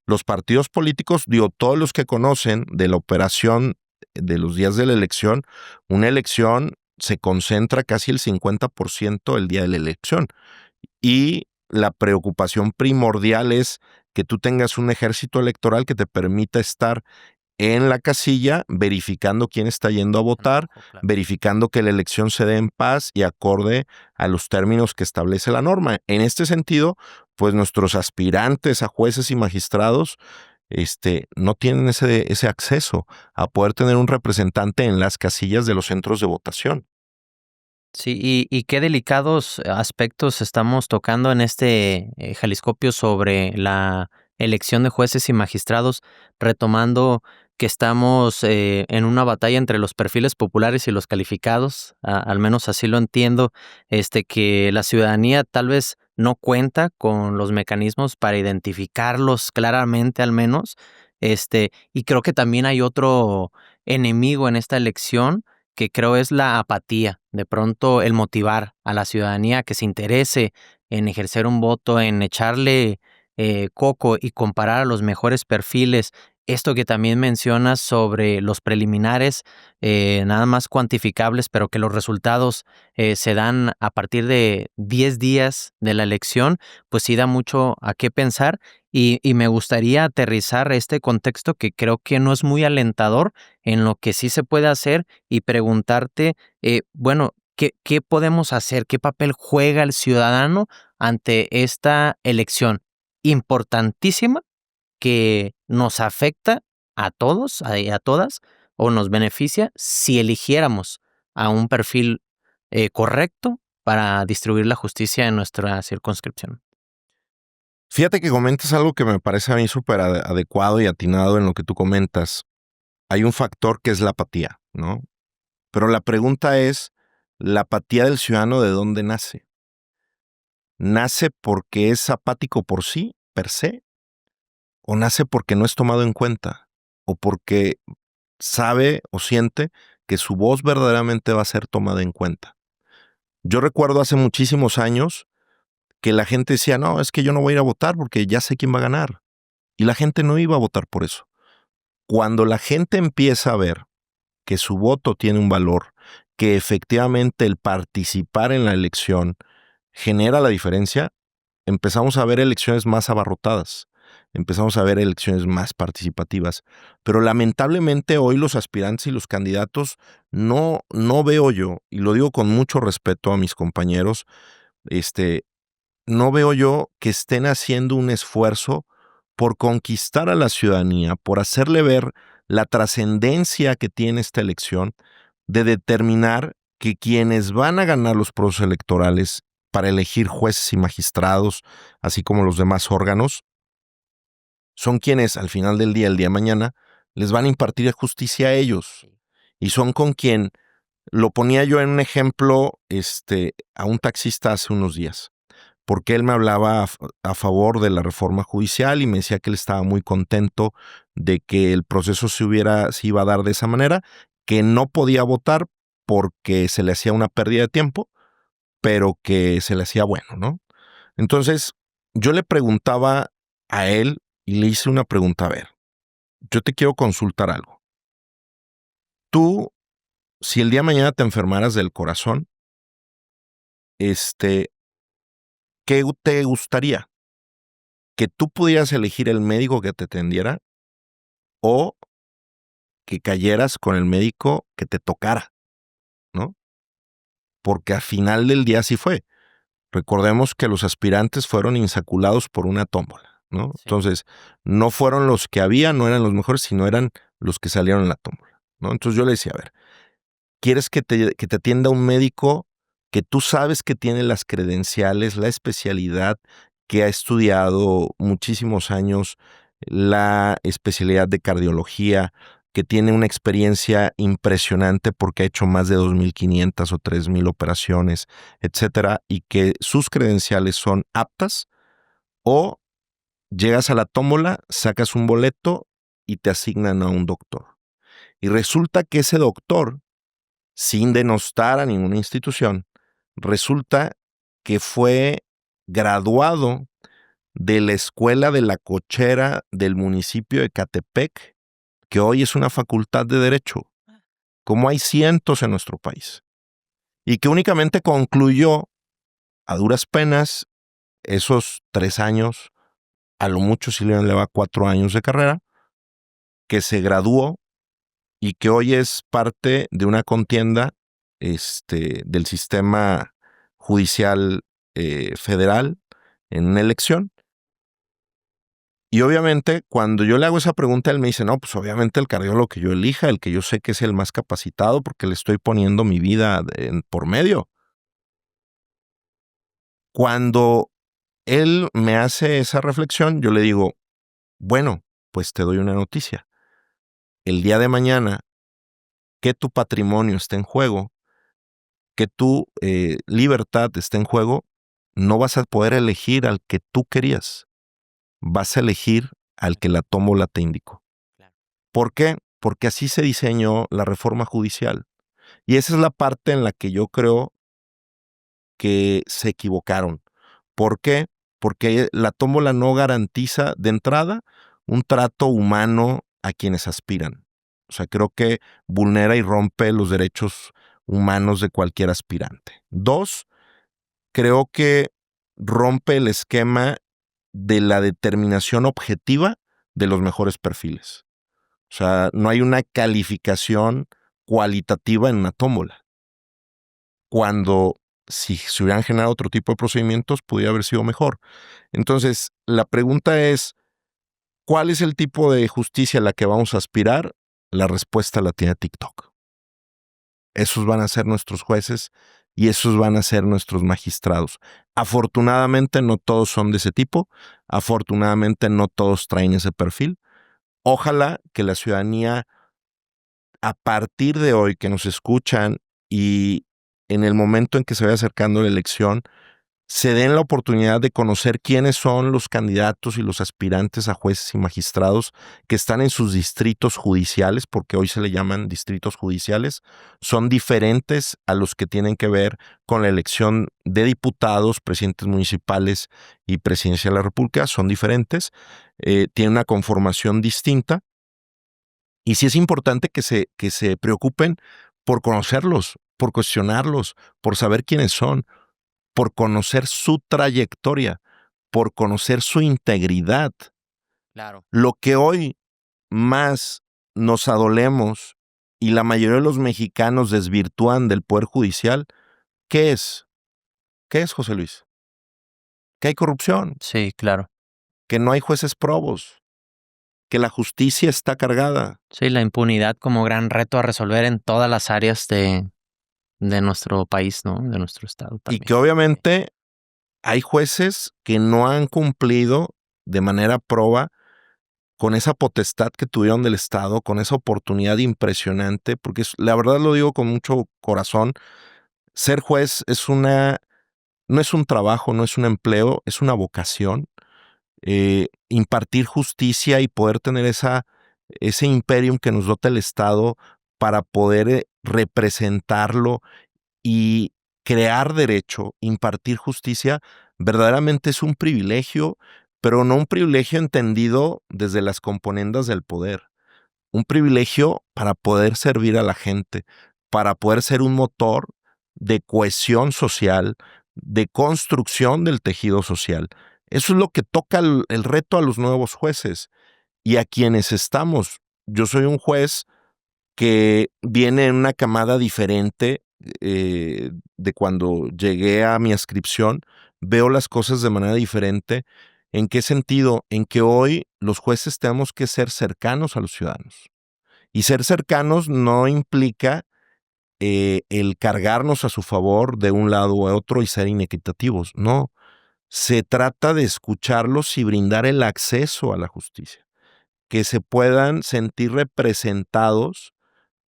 Los partidos políticos, digo, todos los que conocen de la operación de los días de la elección, una elección se concentra casi el 50% el día de la elección. Y la preocupación primordial es que tú tengas un ejército electoral que te permita estar en la casilla verificando quién está yendo a votar, verificando que la elección se dé en paz y acorde a los términos que establece la norma. En este sentido, pues nuestros aspirantes a jueces y magistrados no tienen ese acceso a poder tener un representante en las casillas de los centros de votación. Sí, y qué delicados aspectos estamos tocando en este Jaliscopio sobre la elección de jueces y magistrados, retomando que estamos en una batalla entre los perfiles populares y los calificados, al menos así lo entiendo, que la ciudadanía tal vez no cuenta con los mecanismos para identificarlos claramente al menos, y creo que también hay otro enemigo en esta elección que creo es la apatía, de pronto el motivar a la ciudadanía que se interese en ejercer un voto, en echarle coco y comparar a los mejores perfiles. Esto que también mencionas sobre los preliminares, nada más cuantificables, pero que los resultados se dan a partir de 10 días de la elección, pues sí da mucho a qué pensar y me gustaría aterrizar este contexto que creo que no es muy alentador en lo que sí se puede hacer y preguntarte, bueno, ¿qué podemos hacer? ¿Qué papel juega el ciudadano ante esta elección importantísima que nos afecta a todos y a todas o nos beneficia si eligiéramos a un perfil correcto para distribuir la justicia en nuestra circunscripción? Fíjate que comentas algo que me parece a mí súper adecuado y atinado en lo que tú comentas. Hay un factor que es la apatía, ¿no? Pero la pregunta es, ¿la apatía del ciudadano de dónde nace? ¿Nace porque es apático por sí, per se? ¿O nace porque no es tomado en cuenta? ¿O porque sabe o siente que su voz verdaderamente va a ser tomada en cuenta? Yo recuerdo hace muchísimos años que la gente decía, no, es que yo no voy a ir a votar porque ya sé quién va a ganar. Y la gente no iba a votar por eso. Cuando la gente empieza a ver que su voto tiene un valor, que efectivamente el participar en la elección genera la diferencia, empezamos a ver elecciones más abarrotadas, empezamos a ver elecciones más participativas. Pero lamentablemente hoy los aspirantes y los candidatos no veo yo, y lo digo con mucho respeto a mis compañeros, no veo yo que estén haciendo un esfuerzo por conquistar a la ciudadanía, por hacerle ver la trascendencia que tiene esta elección, de determinar que quienes van a ganar los procesos electorales para elegir jueces y magistrados, así como los demás órganos, son quienes al final del día, el día de mañana, les van a impartir justicia a ellos. Y son con quien, lo ponía yo en un ejemplo, a un taxista hace unos días, porque él me hablaba a favor de la reforma judicial y me decía que él estaba muy contento de que el proceso se iba a dar de esa manera, que no podía votar porque se le hacía una pérdida de tiempo, pero que se le hacía bueno, ¿no? Entonces, yo le preguntaba a él y le hice una pregunta, a ver, yo te quiero consultar algo. Tú, si el día de mañana te enfermaras del corazón, ¿qué te gustaría? ¿Que tú pudieras elegir el médico que te atendiera o que cayeras con el médico que te tocara, ¿no? Porque al final del día así fue. Recordemos que los aspirantes fueron insaculados por una tómbola, ¿no? Sí. Entonces, no fueron los que había, no eran los mejores, sino eran los que salieron en la tómbola, ¿no? Entonces yo le decía, a ver, ¿quieres que te atienda un médico que tú sabes que tiene las credenciales, la especialidad, que ha estudiado muchísimos años la especialidad de cardiología, que tiene una experiencia impresionante porque ha hecho más de 2.500 o 3.000 operaciones, etcétera, y que sus credenciales son aptas? ¿O llegas a la tómbola, sacas un boleto y te asignan a un doctor? Y resulta que ese doctor, sin denostar a ninguna institución, resulta que fue graduado de la Escuela de la Cochera del municipio de Catepec, que hoy es una facultad de Derecho, como hay cientos en nuestro país, y que únicamente concluyó a duras penas esos 3 años, a lo mucho si le va 4 años de carrera, que se graduó y que hoy es parte de una contienda del sistema judicial federal en una elección. Y obviamente, cuando yo le hago esa pregunta, él me dice, no, pues obviamente el cardiólogo que yo elija, el que yo sé que es el más capacitado, porque le estoy poniendo mi vida por medio. Cuando él me hace esa reflexión, yo le digo, bueno, pues te doy una noticia. El día de mañana, que tu patrimonio esté en juego, que tu libertad esté en juego, no vas a poder elegir al que tú querías. Vas a elegir al que la tómbola te indicó. ¿Por qué? Porque así se diseñó la reforma judicial. Y esa es la parte en la que yo creo que se equivocaron. ¿Por qué? Porque la tómbola no garantiza de entrada un trato humano a quienes aspiran. O sea, creo que vulnera y rompe los derechos humanos de cualquier aspirante. 2, creo que rompe el esquema de la determinación objetiva de los mejores perfiles. O sea, no hay una calificación cualitativa en una tómbola. Cuando si se hubieran generado otro tipo de procedimientos, pudiera haber sido mejor. Entonces, la pregunta es, ¿cuál es el tipo de justicia a la que vamos a aspirar? La respuesta la tiene TikTok. Esos van a ser nuestros jueces y esos van a ser nuestros magistrados. Afortunadamente no todos son de ese tipo, afortunadamente no todos traen ese perfil. Ojalá que la ciudadanía, a partir de hoy que nos escuchan y en el momento en que se vaya acercando la elección, se den la oportunidad de conocer quiénes son los candidatos y los aspirantes a jueces y magistrados que están en sus distritos judiciales, porque hoy se le llaman distritos judiciales, son diferentes a los que tienen que ver con la elección de diputados, presidentes municipales y presidencia de la República, son diferentes, tienen una conformación distinta, y sí es importante que se preocupen por conocerlos, por cuestionarlos, por saber quiénes son, por conocer su trayectoria, por conocer su integridad. Claro. Lo que hoy más nos adolemos y la mayoría de los mexicanos desvirtúan del Poder Judicial, ¿qué es? ¿Qué es, José Luis? Que hay corrupción, Sí, claro. que no hay jueces probos, que la justicia está cargada. Sí, la impunidad como gran reto a resolver en todas las áreas de nuestro país, ¿no? De nuestro estado Y también. que obviamente hay jueces que no han cumplido de manera proba con esa potestad que tuvieron del Estado, con esa oportunidad impresionante, porque la verdad lo digo con mucho corazón, ser juez no es un trabajo, no es un empleo, es una vocación. Impartir justicia y poder tener ese imperium que nos dota el Estado para poder representarlo y crear derecho, impartir justicia, verdaderamente es un privilegio, pero no un privilegio entendido desde las componendas del poder. Un privilegio para poder servir a la gente, para poder ser un motor de cohesión social, de construcción del tejido social. Eso es lo que toca el reto a los nuevos jueces y a quienes estamos. Yo soy un juez que viene en una camada diferente de cuando llegué a mi adscripción, veo las cosas de manera diferente. ¿En qué sentido? En que hoy los jueces tenemos que ser cercanos a los ciudadanos. Y ser cercanos no implica el cargarnos a su favor de un lado u otro y ser inequitativos. No, se trata de escucharlos y brindar el acceso a la justicia, que se puedan sentir representados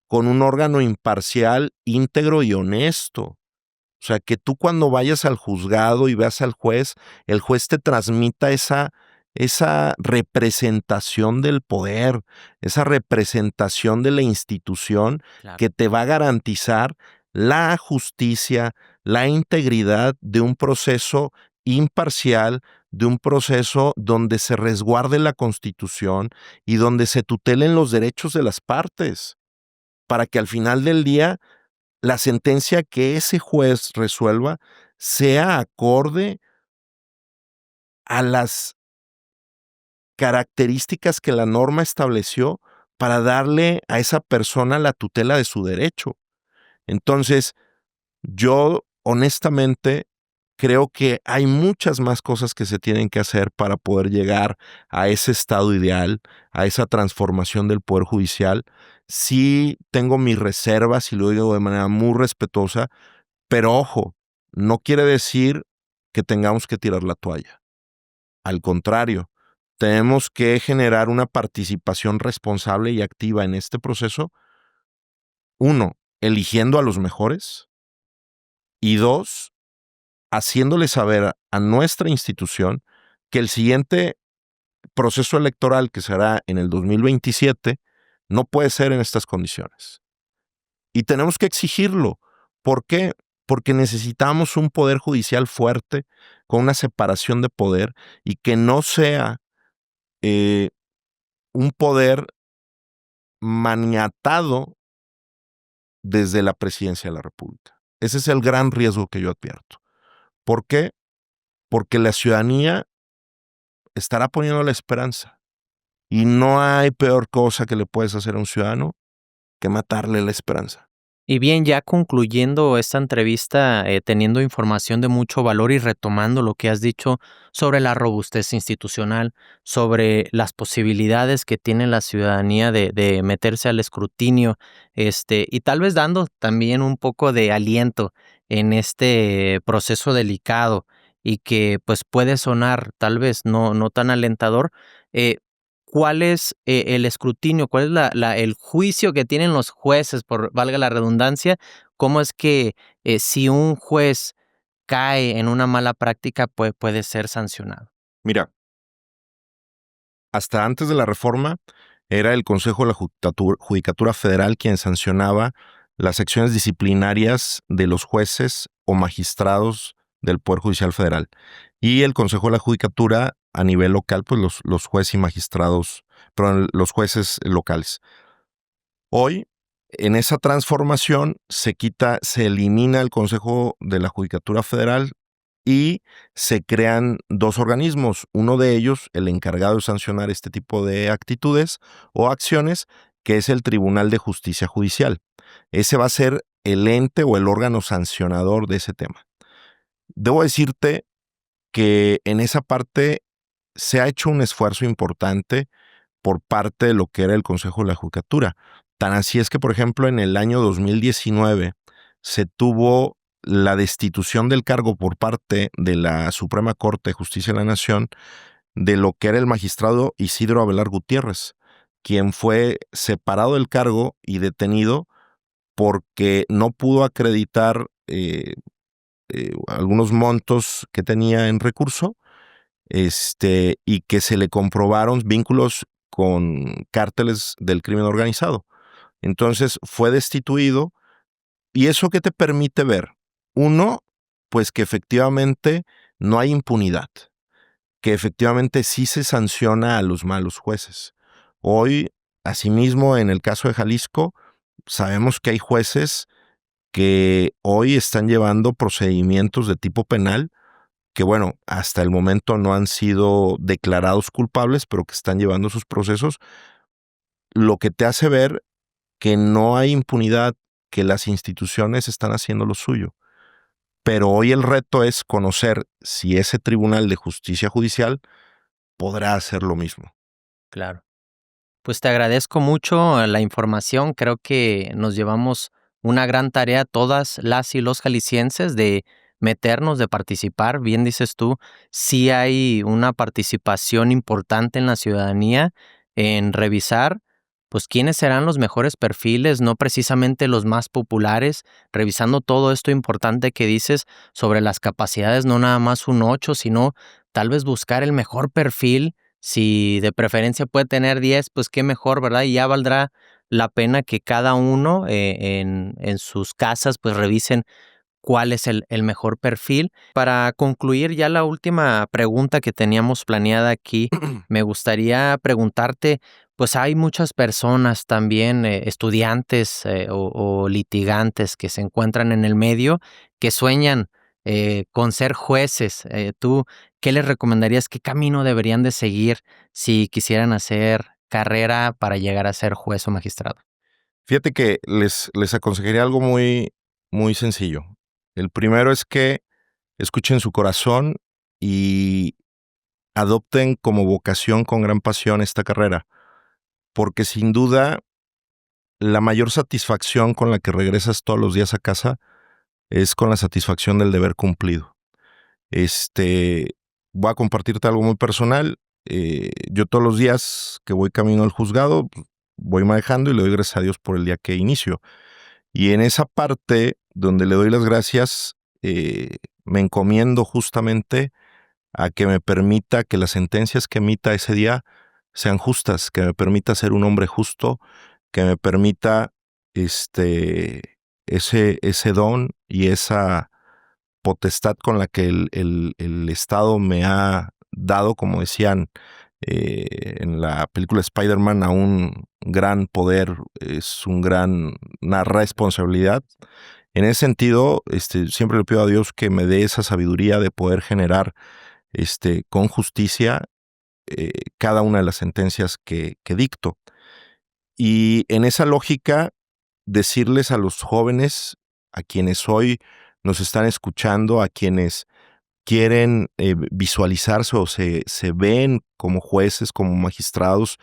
con un órgano imparcial, íntegro y honesto. O sea, que tú cuando vayas al juzgado y veas al juez, el juez te transmita esa representación del poder, esa representación de la institución Claro. que te va a garantizar la justicia, la integridad de un proceso imparcial, de un proceso donde se resguarde la Constitución y donde se tutelen los derechos de las partes, para que al final del día la sentencia que ese juez resuelva sea acorde a las características que la norma estableció para darle a esa persona la tutela de su derecho. Entonces, yo honestamente creo que hay muchas más cosas que se tienen que hacer para poder llegar a ese estado ideal, a esa transformación del Poder Judicial. Sí tengo mis reservas y lo digo de manera muy respetuosa, pero ojo, no quiere decir que tengamos que tirar la toalla. Al contrario, tenemos que generar una participación responsable y activa en este proceso. 1, eligiendo a los mejores. Y 2, haciéndole saber a nuestra institución que el siguiente proceso electoral, que será en el 2027, no puede ser en estas condiciones. Y tenemos que exigirlo. ¿Por qué? Porque necesitamos un poder judicial fuerte, con una separación de poder, y que no sea un poder maniatado desde la presidencia de la República. Ese es el gran riesgo que yo advierto. ¿Por qué? Porque la ciudadanía estará poniendo la esperanza. Y no hay peor cosa que le puedes hacer a un ciudadano que matarle la esperanza. Y bien, ya concluyendo esta entrevista, teniendo información de mucho valor y retomando lo que has dicho sobre la robustez institucional, sobre las posibilidades que tiene la ciudadanía de meterse al escrutinio, y tal vez dando también un poco de aliento en este proceso delicado y que pues puede sonar tal vez no tan alentador. ¿Cuál es el escrutinio? ¿Cuál es el juicio que tienen los jueces, por valga la redundancia? ¿Cómo es que si un juez cae en una mala práctica puede ser sancionado? Mira, hasta antes de la reforma era el Consejo de la Judicatura Federal quien sancionaba las acciones disciplinarias de los jueces o magistrados del Poder Judicial Federal. Y el Consejo de la Judicatura a nivel local, pues los jueces y magistrados, perdón, los jueces locales. Hoy, en esa transformación, se elimina el Consejo de la Judicatura Federal y se crean 2 organismos. Uno de ellos, el encargado de sancionar este tipo de actitudes o acciones, que es el Tribunal de Justicia Judicial. Ese va a ser el ente o el órgano sancionador de ese tema. Debo decirte que en esa parte se ha hecho un esfuerzo importante por parte de lo que era el Consejo de la Judicatura. Tan así es que, por ejemplo, en el año 2019 se tuvo la destitución del cargo por parte de la Suprema Corte de Justicia de la Nación de lo que era el magistrado Isidro Abelar Gutiérrez, quien fue separado del cargo y detenido porque no pudo acreditar algunos montos que tenía en recurso, y que se le comprobaron vínculos con cárteles del crimen organizado. Entonces fue destituido. ¿Y eso qué te permite ver? Uno, pues que efectivamente no hay impunidad, que efectivamente sí se sanciona a los malos jueces. Hoy, asimismo, en el caso de Jalisco, sabemos que hay jueces que hoy están llevando procedimientos de tipo penal que, bueno, hasta el momento no han sido declarados culpables, pero que están llevando sus procesos, lo que te hace ver que no hay impunidad, que las instituciones están haciendo lo suyo. Pero hoy el reto es conocer si ese Tribunal de Justicia Judicial podrá hacer lo mismo. Claro. Pues te agradezco mucho la información. Creo que nos llevamos una gran tarea todas las y los jaliscienses de meternos, de participar. Bien dices tú, sí hay una participación importante en la ciudadanía en revisar, pues quiénes serán los mejores perfiles, no precisamente los más populares, revisando todo esto importante que dices sobre las capacidades, no nada más un 8, sino tal vez buscar el mejor perfil. Si de preferencia puede tener 10, pues qué mejor, ¿verdad? Y ya valdrá la pena que cada uno en sus casas pues revisen cuál es el mejor perfil. Para concluir ya la última pregunta que teníamos planeada aquí, me gustaría preguntarte, pues hay muchas personas también, estudiantes o litigantes que se encuentran en el medio que sueñan con ser jueces. ¿Tú qué les recomendarías? ¿Qué camino deberían de seguir si quisieran hacer carrera para llegar a ser juez o magistrado? Fíjate que les aconsejaría algo muy, muy sencillo. El primero es que escuchen su corazón y adopten como vocación con gran pasión esta carrera, porque sin duda la mayor satisfacción con la que regresas todos los días a casa es con la satisfacción del deber cumplido. Voy a compartirte algo muy personal. Yo todos los días que voy camino al juzgado, pues, voy manejando y le doy gracias a Dios por el día que inicio. Y en esa parte donde le doy las gracias, me encomiendo justamente a que me permita que las sentencias que emita ese día sean justas, que me permita ser un hombre justo, que me permita ese don y esa potestad con la que el Estado me ha dado, como decían en la película Spider-Man, a un gran poder es una responsabilidad. En ese sentido, siempre le pido a Dios que me dé esa sabiduría de poder generar con justicia cada una de las sentencias que dicto. Y en esa lógica, decirles a los jóvenes, a quienes hoy nos están escuchando, a quienes quieren visualizarse o se ven como jueces, como magistrados,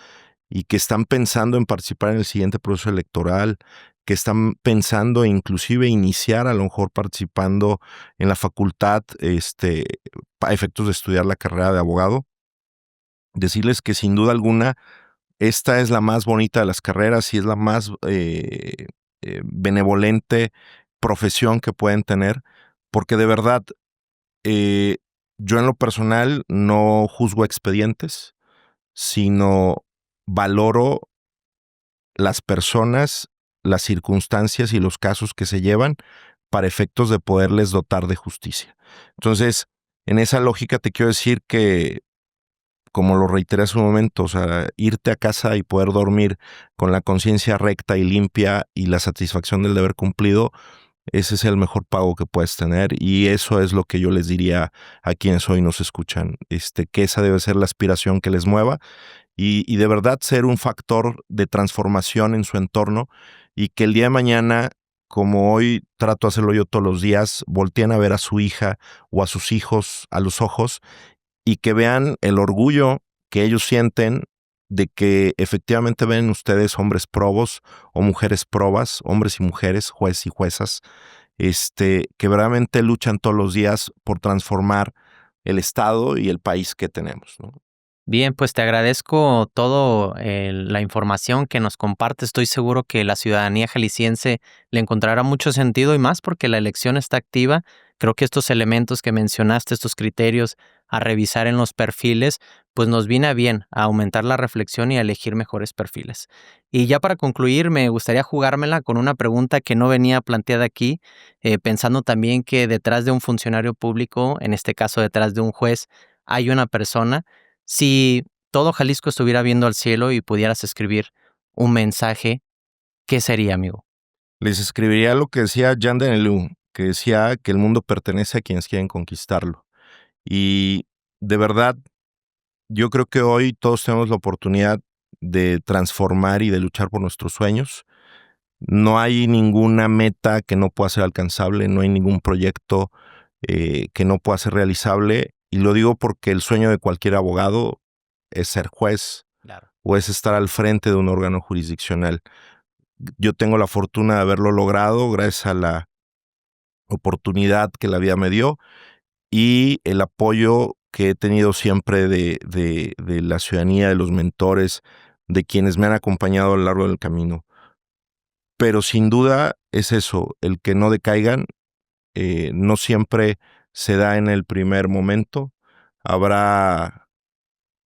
y que están pensando en participar en el siguiente proceso electoral, que están pensando inclusive iniciar a lo mejor participando en la facultad a efectos de estudiar la carrera de abogado, decirles que sin duda alguna esta es la más bonita de las carreras y es la más benevolente profesión que pueden tener, porque de verdad yo en lo personal no juzgo expedientes, sino valoro las personas, las circunstancias y los casos que se llevan para efectos de poderles dotar de justicia. Entonces, en esa lógica te quiero decir que, como lo reiteré hace un momento, o sea, irte a casa y poder dormir con la conciencia recta y limpia y la satisfacción del deber cumplido, ese es el mejor pago que puedes tener, y eso es lo que yo les diría a quienes hoy nos escuchan, que esa debe ser la aspiración que les mueva y de verdad ser un factor de transformación en su entorno, y que el día de mañana, como hoy trato de hacerlo yo todos los días, volteen a ver a su hija o a sus hijos a los ojos y que vean el orgullo que ellos sienten de que efectivamente ven ustedes hombres probos o mujeres probas, hombres y mujeres, jueces y juezas, que verdaderamente luchan todos los días por transformar el Estado y el país que tenemos, ¿no? Bien, pues te agradezco todo la información que nos comparte. Estoy seguro que la ciudadanía jalisciense le encontrará mucho sentido y más porque la elección está activa. Creo que estos elementos que mencionaste, estos criterios a revisar en los perfiles, pues nos viene a bien a aumentar la reflexión y a elegir mejores perfiles. Y ya para concluir, me gustaría jugármela con una pregunta que no venía planteada aquí, pensando también que detrás de un funcionario público, en este caso detrás de un juez, hay una persona. Si todo Jalisco estuviera viendo al cielo y pudieras escribir un mensaje, ¿qué sería, amigo? Les escribiría lo que decía Jean Denelou, que decía que el mundo pertenece a quienes quieren conquistarlo. Y de verdad, yo creo que hoy todos tenemos la oportunidad de transformar y de luchar por nuestros sueños. No hay ninguna meta que no pueda ser alcanzable, no hay ningún proyecto que no pueda ser realizable. Y lo digo porque el sueño de cualquier abogado es ser juez, Claro. o es estar al frente de un órgano jurisdiccional. Yo tengo la fortuna de haberlo logrado gracias a la oportunidad que la vida me dio y el apoyo que he tenido siempre de la ciudadanía, de los mentores, de quienes me han acompañado a lo largo del camino. Pero sin duda es eso, el que no decaigan, no siempre se da en el primer momento. Habrá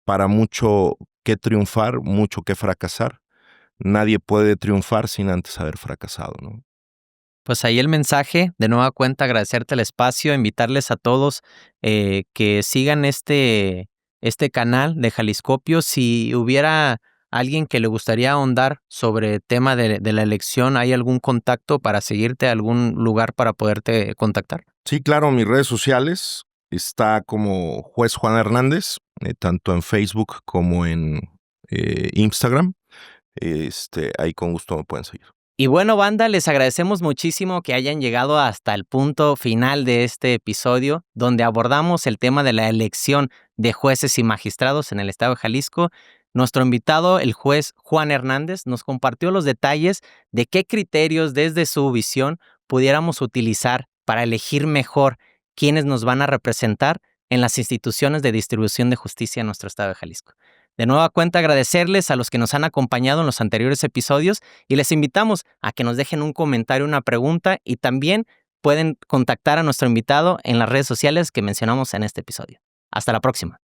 para mucho que triunfar, mucho que fracasar. Nadie puede triunfar sin antes haber fracasado, ¿no? Pues ahí el mensaje, de nueva cuenta agradecerte el espacio, invitarles a todos que sigan este canal de Jaliscopio. Si hubiera alguien que le gustaría ahondar sobre el tema de la elección, ¿hay algún contacto para seguirte, algún lugar para poderte contactar? Sí, claro, mis redes sociales está como Juez Juan Hernández, tanto en Facebook como en Instagram. Ahí con gusto me pueden seguir. Y bueno, banda, les agradecemos muchísimo que hayan llegado hasta el punto final de este episodio, donde abordamos el tema de la elección de jueces y magistrados en el estado de Jalisco. Nuestro invitado, el juez Juan Hernández, nos compartió los detalles de qué criterios desde su visión pudiéramos utilizar para elegir mejor quienes nos van a representar en las instituciones de distribución de justicia en nuestro estado de Jalisco. De nueva cuenta, agradecerles a los que nos han acompañado en los anteriores episodios y les invitamos a que nos dejen un comentario, una pregunta, y también pueden contactar a nuestro invitado en las redes sociales que mencionamos en este episodio. Hasta la próxima.